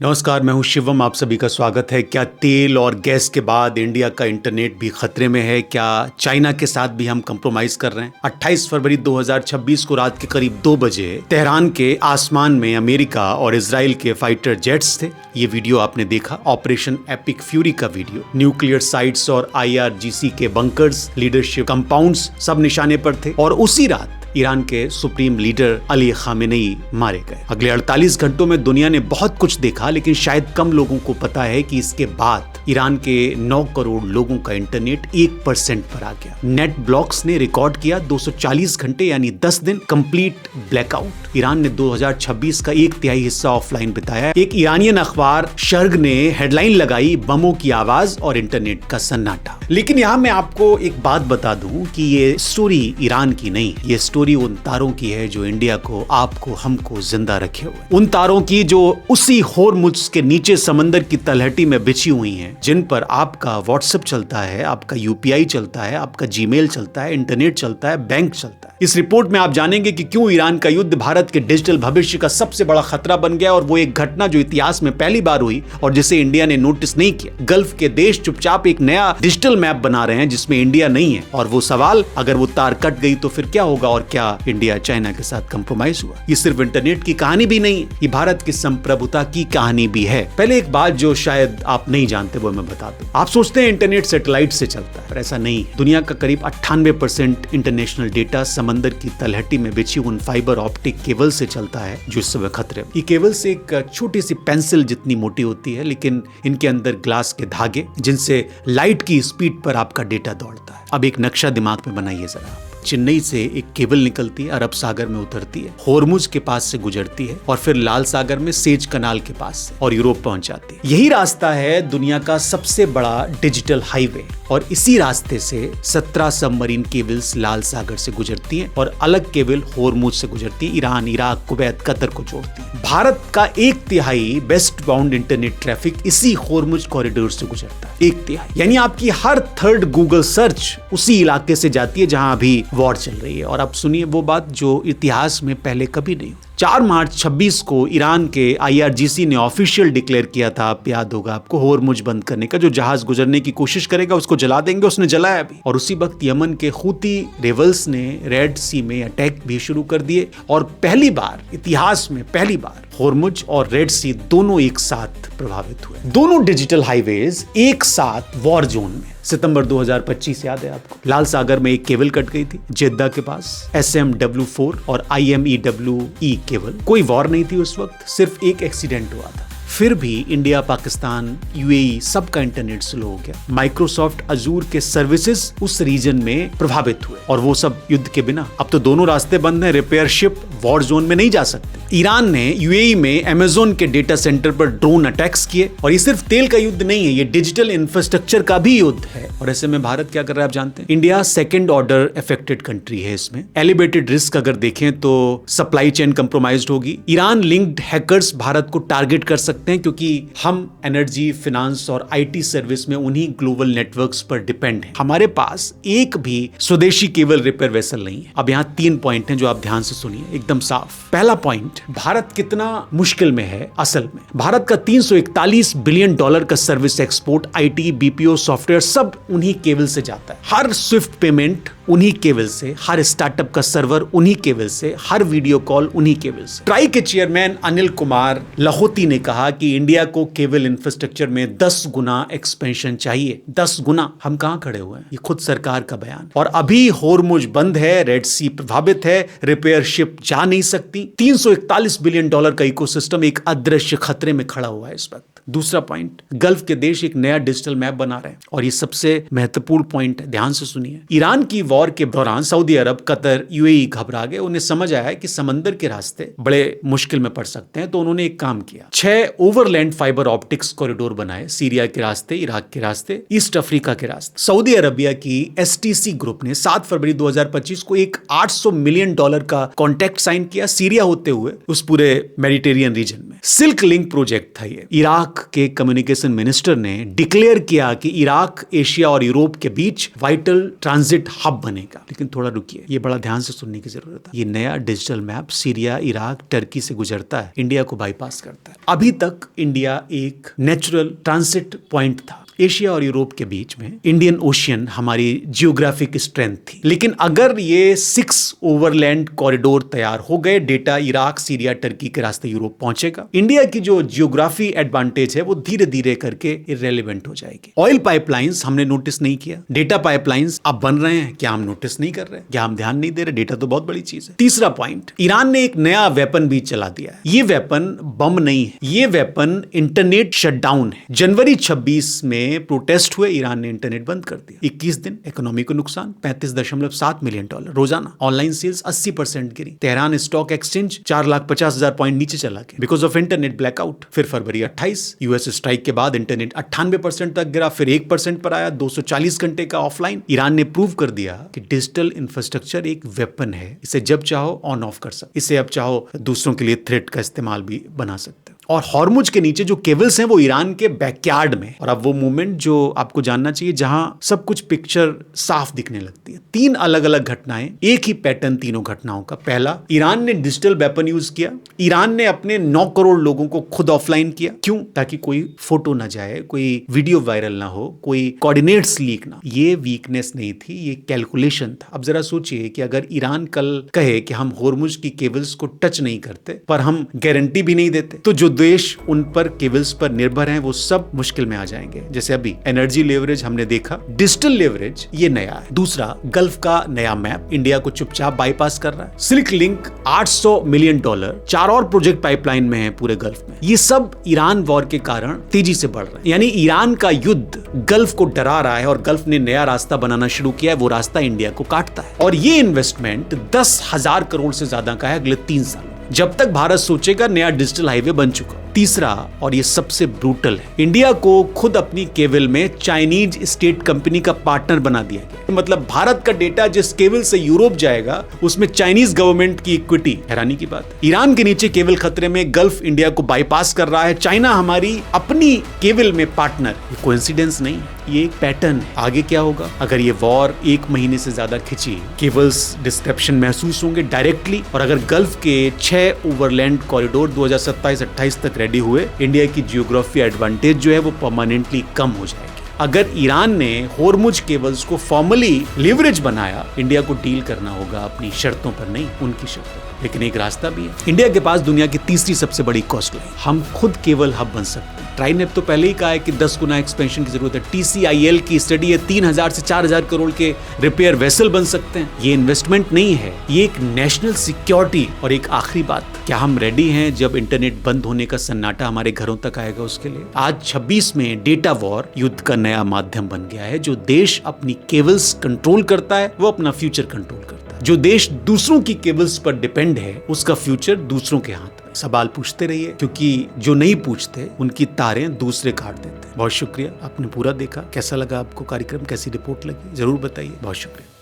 नमस्कार, मैं हूं शिवम। आप सभी का स्वागत है। क्या तेल और गैस के बाद इंडिया का इंटरनेट भी खतरे में है? क्या चाइना के साथ भी हम कंप्रोमाइज कर रहे हैं? 28 फरवरी 2026 को रात के करीब 2 बजे तेहरान के आसमान में अमेरिका और इजराइल के फाइटर जेट्स थे। ये वीडियो आपने देखा, ऑपरेशन एपिक फ्यूरी का वीडियो। न्यूक्लियर साइट्स और IRGC के बंकर्स, लीडरशिप कंपाउंड्स सब निशाने पर थे। और उसी रात ईरान के सुप्रीम लीडर अली खामेनेई मारे गए। अगले 48 घंटों में दुनिया ने बहुत कुछ देखा, लेकिन शायद कम लोगों को पता है कि इसके बाद ईरान के 9 करोड़ लोगों का इंटरनेट 1% पर आ गया। नेट ब्लॉक्स ने रिकॉर्ड किया 240 घंटे यानी 10 दिन कंप्लीट ब्लैकआउट। ईरान ने 2026 का 1/3 हिस्सा ऑफलाइन बिताया। एक ईरानियन अखबार शर्ग ने हेडलाइन लगाई, बमों की आवाज और इंटरनेट का सन्नाटा। लेकिन यहाँ मैं आपको एक बात बता दूं कि ये स्टोरी ईरान की नहीं, ये स्टोरी उन तारों की है जो इंडिया को, आपको, हमको जिंदा रखे हुए। उन तारों की जो उसी होर्मुज़ के नीचे समंदर की तलहटी में बिछी हुई हैं, जिन पर आपका व्हाट्सएप चलता है, आपका UPI चलता है, आपका जीमेल चलता है, इंटरनेट चलता है, बैंक चलता है। इस रिपोर्ट में आप जानेंगे कि क्यों ईरान का युद्ध भारत के डिजिटल भविष्य का सबसे बड़ा खतरा बन गया, और वो एक घटना जो इतिहास में पहली बार हुई और जिसे इंडिया ने नोटिस नहीं किया। गल्फ के देश चुपचाप एक नया डिजिटल मैप बना रहे हैं जिसमें इंडिया नहीं है। और वो सवाल, अगर वो तार कट गई तो फिर क्या होगा, और क्या इंडिया चाइना के साथ कंप्रोमाइज हुआ? ये सिर्फ इंटरनेट की कहानी भी नहीं है, ये भारत की संप्रभुता की कहानी भी है। पहले एक बात जो शायद आप नहीं जानते वो मैं बता दूं। आप सोचते हैं इंटरनेट सैटेलाइट से चलता है, पर ऐसा नहीं है। दुनिया का करीब 98% इंटरनेशनल डेटा समंदर की तलहटी में बिछी उन फाइबर ऑप्टिक केबल से चलता है जो इस समय खतरे में। ये केबल्स एक छोटी सी पेंसिल जितनी मोटी होती है, लेकिन इनके अंदर ग्लास के धागे जिनसे लाइट की स्पीड पर आपका डेटा दौड़ता है। अब एक नक्शा दिमाग में बनाइए जरा। चेन्नई से एक केबल निकलती है, अरब सागर में उतरती है, होर्मुज के पास से गुजरती है और फिर लाल सागर में सेज कनाल के पास से और यूरोप पहुंच जाती है। यही रास्ता है दुनिया का सबसे बड़ा डिजिटल हाईवे, और इसी रास्ते से 17 सबमरीन केबल्स लाल सागर से गुजरती हैं और अलग केबल होर्मुज से गुजरती है, ईरान, इराक, कुवैत, कतर को जोड़ती है। भारत का 1/3 वेस्ट बाउंड इंटरनेट ट्रैफिक इसी होर्मुज कॉरिडोर से गुजरता है। 1/3 यानी आपकी हर थर्ड गूगल सर्च उसी इलाके से जाती है जहां अभी वॉर चल रही है। और अब सुनिए वो बात जो इतिहास में पहले कभी नहीं हुई। 4 मार्च 26 को ईरान के IRGC ने ऑफिशियल डिक्लेयर किया था, आप याद होगा आपको, होर्मुज बंद करने का। जो जहाज गुजरने की कोशिश करेगा उसको जला देंगे। उसने जलाया भी। और उसी वक्त यमन के हूती रेबल्स ने रेड सी में अटैक भी शुरू कर दिए, और पहली बार इतिहास में, पहली बार होर्मुज और रेड सी दोनों एक साथ प्रभावित हुए। दोनों डिजिटल हाईवेज एक साथ वॉर जोन में। सितंबर 2025 याद है आपको, लाल सागर में एक केबल कट गई थी जेद्दा के पास, SMW4 और IMEWE केबल। कोई वॉर नहीं थी उस वक्त, सिर्फ एक एक्सीडेंट हुआ था। फिर भी इंडिया, पाकिस्तान, UAE सबका इंटरनेट स्लो हो गया। माइक्रोसॉफ्ट अजूर के सर्विसेज उस रीजन में प्रभावित हुए, और वो सब युद्ध के बिना। अब तो दोनों रास्ते बंद हैं, रिपेयर शिप वॉर जोन में नहीं जा सकते। ईरान ने UAE में अमेज़न के डेटा सेंटर पर ड्रोन अटैक्स किए। और ये सिर्फ तेल का युद्ध नहीं है, ये डिजिटल इंफ्रास्ट्रक्चर का भी युद्ध है। और ऐसे में भारत क्या कर रहा है आप जानते हैं? India second order affected country है। इसमें एलिवेटेड रिस्क अगर देखें तो सप्लाई चेन कंप्रोमाइज्ड होगी। ईरान लिंक्ड हैकर्स भारत को टारगेट कर सकते हैं, क्योंकि हम एनर्जी, फाइनेंस और IT सर्विस में उन्हीं ग्लोबल नेटवर्क्स पर डिपेंड हैं। हमारे पास एक भी स्वदेशी केबल रिपेयर वेसल नहीं है। अब यहाँ 3 पॉइंट हैं जो आप ध्यान से सुनिए, एकदम साफ। पहला पॉइंट, भारत कितना मुश्किल में है। असल में भारत का $341 बिलियन का service export, IT, BPO, software सब उन्हीं केबल से जाता है। हर स्विफ्ट पेमेंट उन्हीं केबल से, हर स्टार्टअप का सर्वर उन्हीं केबल से, हर वीडियो कॉल उन्हीं केबल से। ट्राई के चेयरमैन अनिल कुमार लाहौती ने कहा कि इंडिया को केबल इंफ्रास्ट्रक्चर में 10 गुना एक्सपेंशन चाहिए। 10 गुना। हम कहां खड़े हुए हैं? ये खुद सरकार का बयान। और अभी होर्मुज बंद है, रेड सी प्रभावित है, रिपेयर शिप जा नहीं सकती। $341 बिलियन का इकोसिस्टम एक अदृश्य खतरे में खड़ा हुआ है इस वक्त। दूसरा पॉइंट, गल्फ के देश एक नया डिजिटल मैप बना रहे हैं, और ये सबसे महत्वपूर्ण पॉइंट है, ध्यान से सुनिए। ईरान की वॉर के दौरान सऊदी अरब, कतर, UAE घबरा गए। उन्हें समझ आया कि समंदर के रास्ते बड़े मुश्किल में पड़ सकते हैं, तो उन्होंने एक काम किया। 6 ओवरलैंड फाइबर ऑप्टिक्स कॉरिडोर बनाए, सीरिया के रास्ते, इराक के रास्ते, ईस्ट अफ्रीका के रास्ते। सऊदी अरबिया की STC ग्रुप ने 7 फरवरी 2025 को एक $800 मिलियन का कॉन्ट्रैक्ट साइन किया, सीरिया होते हुए उस पूरे मेडिटेरियन रीजन में। सिल्क लिंक प्रोजेक्ट था ये। इराक के कम्युनिकेशन मिनिस्टर ने डिक्लेयर किया कि इराक एशिया और यूरोप के बीच वाइटल ट्रांजिट हब बनेगा। लेकिन थोड़ा रुकिए, ये बड़ा ध्यान से सुनने की जरूरत है। ये नया digital map Syria, Iraq, Turkey से गुजरता है, इंडिया को बाईपास करता है। अभी तक तक इंडिया एक नेचुरल ट्रांसिट पॉइंट था। एशिया और यूरोप के बीच में इंडियन ओशियन हमारी जियोग्राफिक स्ट्रेंथ थी। लेकिन अगर ये 6 ओवरलैंड कॉरिडोर तैयार हो गए, डेटा इराक, सीरिया, टर्की के रास्ते यूरोप पहुंचेगा, इंडिया की जो जियोग्राफी एडवांटेज है वो धीरे धीरे करके इररेलेवेंट हो जाएगी। ऑयल पाइपलाइंस हमने नोटिस नहीं किया, डेटा पाइपलाइंस अब बन रहे हैं, क्या हम नोटिस नहीं कर रहे, क्या हम ध्यान नहीं दे रहे? डेटा तो बहुत बड़ी चीज है। तीसरा पॉइंट, ईरान ने एक नया वेपन भी चला दिया है। ये वेपन बम नहीं है, ये वेपन इंटरनेट शटडाउन है। जनवरी 26 में प्रोटेस्ट हुए, ईरान ने इंटरनेट बंद कर दिया। 21 दिन इकोनॉमी को नुकसान, $35.7 मिलियन रोजाना। ऑनलाइन सेल्स 80% गिरी। तेहरान स्टॉक एक्सचेंज 4,50,000 पॉइंट नीचे चला गया बिकॉज ऑफ इंटरनेट ब्लैकआउट। फिर फरवरी 28 यूएस स्ट्राइक के बाद इंटरनेट 98% तक गिरा, फिर 1% पर आया। 240 घंटे का ऑफलाइन। ईरान ने प्रूव कर दिया कि डिजिटल इंफ्रास्ट्रक्चर एक वेपन है, इसे जब चाहो ऑन ऑफ कर सकते, इसे अब चाहो दूसरों के लिए थ्रेट का इस्तेमाल भी बना सकते। और हॉर्मुज के नीचे जो केबल्स हैं वो ईरान के बैकयार्ड में। और अब वो मूवमेंट जो आपको जानना चाहिए, जहां सब कुछ पिक्चर साफ दिखने लगती है। 3 अलग अलग घटनाएं, एक ही पैटर्न तीनों घटनाओं का। पहला, ईरान ने डिजिटल वेपन यूज किया। ईरान ने अपने 9 करोड़ लोगों को खुद ऑफलाइन किया। क्यों? ताकि कोई फोटो ना जाए, कोई वीडियो वायरल ना हो, कोई कोऑर्डिनेट्स लीक ना। ये वीकनेस नहीं थी, ये कैलकुलेशन था। अब जरा सोचिए कि अगर ईरान कल कहे कि हम हॉर्मुज की केबल्स को टच नहीं करते, पर हम गारंटी भी नहीं देते, तो जो देश उन पर केबल्स पर निर्भर हैं वो सब मुश्किल में आ जाएंगे। जैसे अभी एनर्जी लेवरेज हमने देखा, डिजिटल लेवरेज ये नया है। दूसरा, गल्फ का नया मैप इंडिया को चुपचाप बाईपास कर रहा है। सिल्क लिंक $800 मिलियन, 4 और प्रोजेक्ट पाइपलाइन में है पूरे गल्फ में। ये सब ईरान वॉर के कारण तेजी से बढ़ रहे हैं। यानी ईरान का युद्ध गल्फ को डरा रहा है और गल्फ ने नया रास्ता बनाना शुरू किया है। वो रास्ता इंडिया को काटता है और ये इन्वेस्टमेंट 10,000 करोड़ से ज्यादा का है अगले 3 साल। जब तक भारत सोचेगा, नया डिजिटल हाईवे बन चुका। तीसरा, और ये सबसे ब्रूटल है, इंडिया को खुद अपनी केबल में चाइनीज स्टेट कंपनी का पार्टनर बना दिया गया। मतलब भारत का डेटा जिस केबल से यूरोप जाएगा उसमें चाइनीज गवर्नमेंट की इक्विटी। हैरानी की बात, ईरान के नीचे केबल खतरे में, गल्फ इंडिया को बाईपास कर रहा है, चाइना हमारी अपनी केबल में पार्टनर। ये कोइंसिडेंस नहीं, ये एक पैटर्न है। आगे क्या होगा अगर ये वॉर 1 महीने से ज्यादा खिंची? केबल्स डिस्क्रिप्शन महसूस होंगे डायरेक्टली। और अगर गल्फ के 6 ओवरलैंड कॉरिडोर 2027-28 तक रेडी हुए, इंडिया की जियोग्राफी एडवांटेज जो है वो परमानेंटली कम हो जाएगी। अगर ईरान ने हॉर्मुज केबल्स को फॉर्मली लीवरेज बनाया, इंडिया को डील करना होगा अपनी शर्तों पर, नहीं उनकी शर्तों पर। लेकिन एक रास्ता भी है। इंडिया के पास दुनिया की तीसरी सबसे बड़ी कोस्ट लाइन, हम खुद केबल हब बन सकते हैं। ट्राइनेट तो पहले ही कहा है कि 10 गुना एक्सपेंशन की जरूरत है। TCIL की स्टडी है 3,000 से 4,000 करोड़ के रिपेयर वेसल बन सकते हैं। ये इन्वेस्टमेंट नहीं है, ये एक नेशनल सिक्योरिटी। और एक आखिरी बात, क्या हम रेडी हैं जब इंटरनेट बंद होने का सन्नाटा हमारे घरों तक आएगा उसके लिए? आज 26 में डेटा वॉर युद्ध का नया माध्यम बन गया है। जो देश अपनी केबल्स कंट्रोल करता है वो अपना फ्यूचर कंट्रोल करता है। जो देश दूसरों की केबल्स पर डिपेंड है उसका फ्यूचर दूसरों के हाथ में। सवाल पूछते रहिए, क्योंकि जो नहीं पूछते उनकी तारें दूसरे काट देते हैं। बहुत शुक्रिया, आपने पूरा देखा। कैसा लगा आपको कार्यक्रम, कैसी रिपोर्ट लगी, जरूर बताइए। बहुत शुक्रिया।